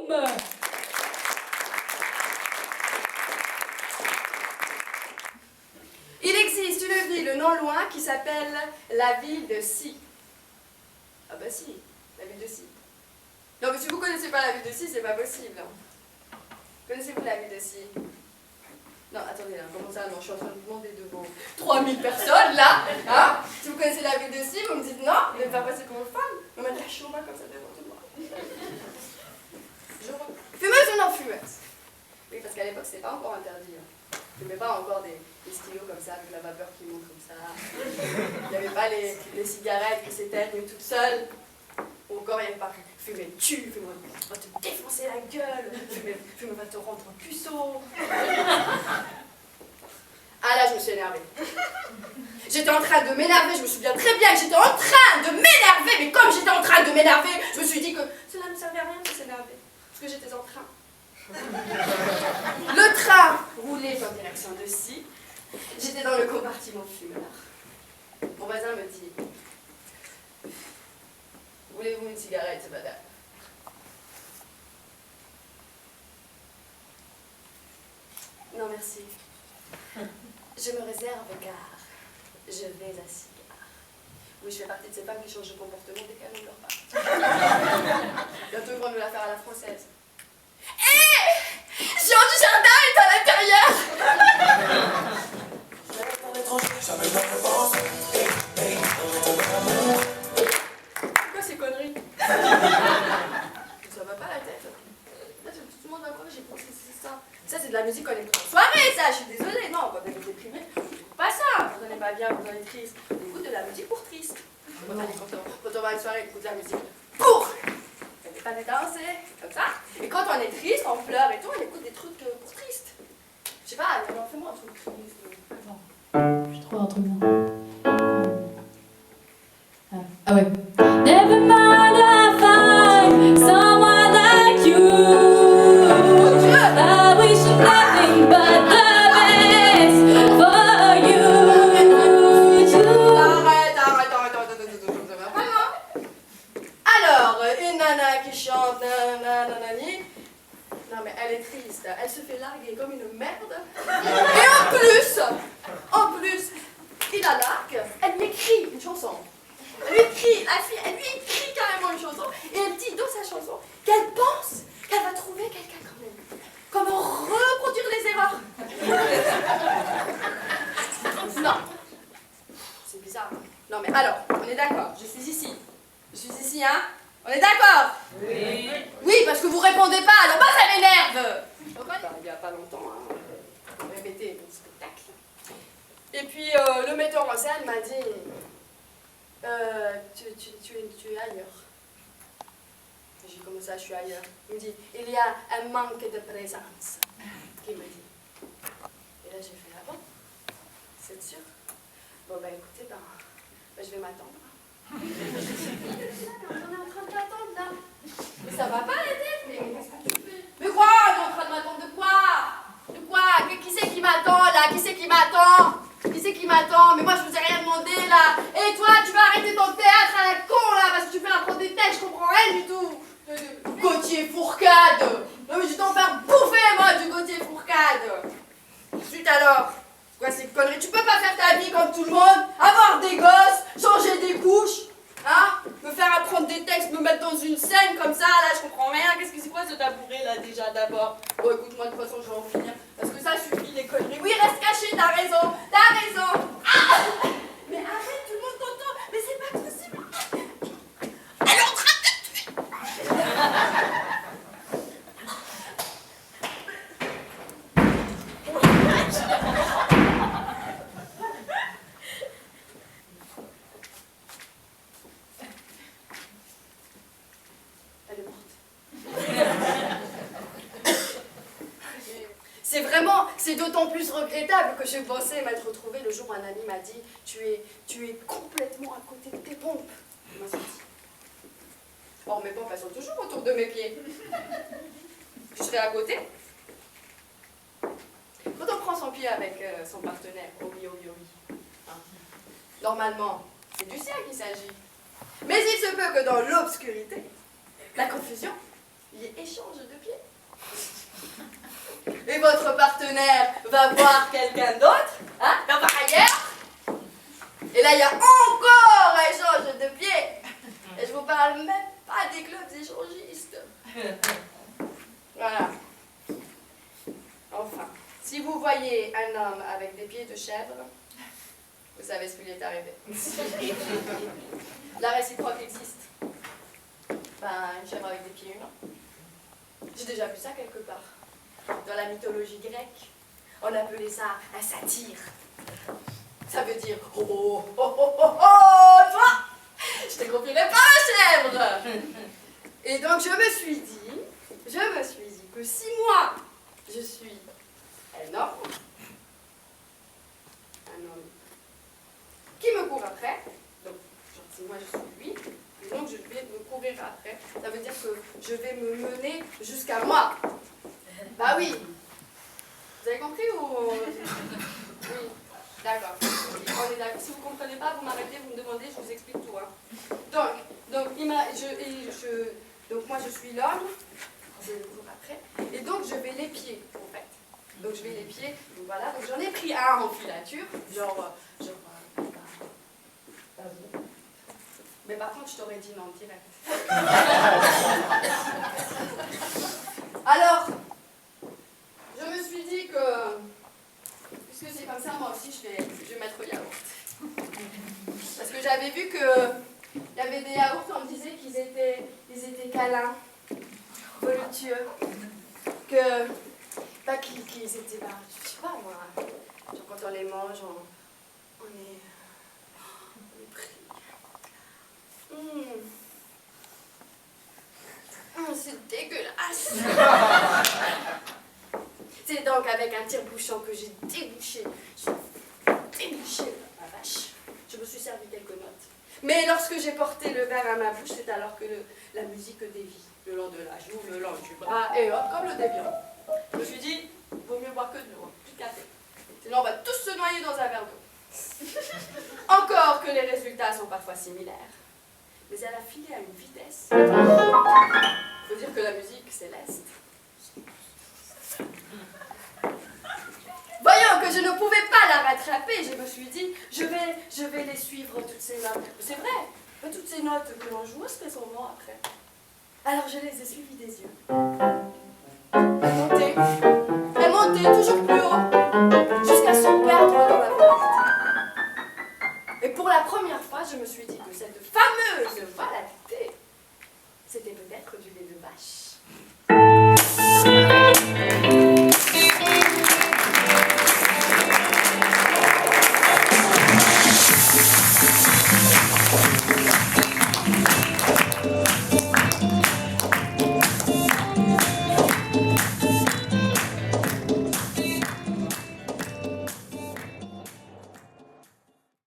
Boum! Il existe une ville non loin qui s'appelle la ville de Si. Ah bah si, la ville de Si. Non mais si vous connaissez pas la ville de Si, c'est pas possible. Connaissez-vous la ville de Si? Non, attendez là, comment ça? Non, je suis en train de demander devant 3000 personnes là, hein? Si vous connaissez la ville de Si, vous me dites non, vous ne pas passer pour une femme. Vous me lâchez aux mains comme ça devant tout le monde. Fumeuse ou non fumeuse? Oui, parce qu'à l'époque, c'était pas encore interdit. Hein. Je ne mets pas encore des stylos comme ça, avec la vapeur qui monte comme ça. Il n'y avait pas les cigarettes qui s'éteignent toutes seules. Ou encore, il n'y avait pas fumer tue, fumer va te défoncer la gueule, fumer va te rendre un puceau. Ah là, je me suis énervée. J'étais en train de m'énerver, je me souviens très bien que j'étais en train de m'énerver, mais comme j'étais en train de m'énerver, je me suis dit que cela ne servait à rien de s'énerver, parce que j'étais en train. Le train roulait en direction de Si. J'étais dans le compartiment fumeur. Mon voisin me dit: voulez-vous une cigarette, madame? Non, merci. Je me réserve car je vais à cigare. Oui, je fais partie de ces femmes qui changent de comportement dès qu'elles ne leur pas. Bientôt, ils vont nous la faire à la française. Hé! Jean du Jardin est à l'intérieur! Pourquoi ces conneries? Ça va pas la tête. Là, tout le monde va croire que j'ai pensé c'est ça. Ça, c'est de la musique quand on est en soirée, ça, je suis désolée. Non, quand on est déprimé, on n'écoute pas ça. Quand on n'est pas bien, quand on est triste, on écoute de la musique pour triste. Quand on va à une soirée, on écoute de la musique pour. On n'est pas de danser, comme ça. Et quand on est triste, on pleure et tout, on écoute des trucs pour triste. Je sais pas, fais-moi un truc triste. Je vais trouver un truc bien. Ah ouais. Never mind, I find someone like you. I wish nothing but the best for you. Alors, une nana qui chante nanani. Non mais elle est triste, elle se fait larguer comme une merde. Et en plus, il la largue, elle lui écrit une chanson. Elle lui écrit, la fille, elle lui écrit carrément une chanson et elle dit dans sa chanson qu'elle pense qu'elle va trouver quelqu'un quand même. Comment reproduire les erreurs? Non. C'est bizarre. Non mais alors, on est d'accord, je suis ici. Je suis ici, hein? On est d'accord? Oui. Oui, parce que vous répondez pas, alors moi ça m'énerve. Il n'y a pas longtemps, hein, on répétait mon spectacle. Et puis le metteur en scène m'a dit tu es ailleurs. J'ai dit comment ça je suis ailleurs? Il me dit il y a un manque de présence. Il me dit. Et là j'ai fait ah bon? C'est sûr? Bon bah écoutez, je vais m'attendre. On est en train de t'attendre là. Mais ça va pas la tête, mais qu'est-ce que tu fais? Mais quoi? On est en train de m'attendre de quoi? De quoi? Qui c'est qui m'attend là? Qui c'est qui m'attend? Qui c'est qui m'attend? Mais moi je vous ai rien demandé là. Et toi, tu vas arrêter ton théâtre à la con là parce que tu fais un des textes, je comprends rien du tout. Gauthier Fourcade. Non mais je t'en faire bouffer moi du Gauthier Fourcade. Ensuite alors, c'est quoi ces conneries? Tu peux pas faire ta vie comme tout le monde, avoir des gosses, changer des couches, hein? Me faire apprendre des textes, me mettre dans une scène comme ça, là je comprends rien. Qu'est-ce que c'est quoi ce tabouret là déjà d'abord? Bon écoute, moi de toute façon je vais en finir, parce que ça suffit les conneries. Oui, reste caché, t'as raison, t'as raison. Ah! Mais arrête, tout le monde t'entend, mais c'est pas possible. Elle est en train de te tuer. Elle est morte. C'est d'autant plus regrettable que je pensais m'être retrouvée le jour où un ami m'a dit tu es complètement à côté de tes pompes. Il m'a sorti. Or mes pompes elles sont toujours autour de mes pieds. Je serai à côté. Quand on prend son pied avec son partenaire, oui. Hein. Normalement, c'est du sien qu'il s'agit. Mais il se peut que dans l'obscurité, la confusion, il y ait échange de pieds. Et votre partenaire va voir quelqu'un d'autre, hein, va voir ailleurs. Et là, il y a encore un échange de pieds. Et je vous parle même pas des clubs échangistes. Voilà. Enfin, si vous voyez un homme avec des pieds de chèvre, vous savez ce qui lui est arrivé. La réciproque existe. Ben, une chèvre avec des pieds humains. J'ai déjà vu ça quelque part. Dans la mythologie grecque, on appelait ça un satyre. Ça veut dire oh oh oh oh oh oh, toi, je te confierai pas ma chèvre. Et donc je me suis dit que si moi je suis un homme qui me court après, donc genre, si moi je suis lui, et donc je vais me courir après, ça veut dire que je vais me mener jusqu'à moi. Bah oui. Vous avez compris ou... Oui. D'accord. On est d'accord. Si vous ne comprenez pas, vous m'arrêtez, vous me demandez, je vous explique tout. Hein. Donc moi je suis l'homme, je le cours après, et donc je vais l'épier en fait. Donc je vais l'épier, donc voilà, donc j'en ai pris un en filature, genre mais par contre je t'aurais dit non direct. Alors, je me suis dit que puisque c'est comme ça, moi aussi je vais mettre le yaourt. Parce que j'avais vu qu'il y avait des yaourts, on me disait qu'ils étaient câlins, voluptueux, qu'ils étaient, je sais pas moi, genre quand on les mange, on est pris. C'est dégueulasse. C'est donc avec un tire-bouchon que j'ai débouché la vache. Je me suis servi quelques notes. Mais lorsque j'ai porté le verre à ma bouche, c'est alors que la musique dévie. Le long de la joue, le long du bras, et hop, comme le déviant. Je me suis dit, vaut mieux boire que de l'eau, plus de café. Sinon, on va tous se noyer dans un verre d'eau. Encore que les résultats sont parfois similaires. Mais elle a filé à une vitesse. Il faut dire que la musique céleste. Voyant que je ne pouvais pas la rattraper, je me suis dit, je vais les suivre toutes ces notes. C'est vrai, toutes ces notes que l'on joue, c'est son nom après. Alors je les ai suivies des yeux. Elle montait toujours plus haut, jusqu'à se perdre dans la voie. Et pour la première fois, je me suis dit que cette fameuse voie lactée, c'était peut-être du lait de vache.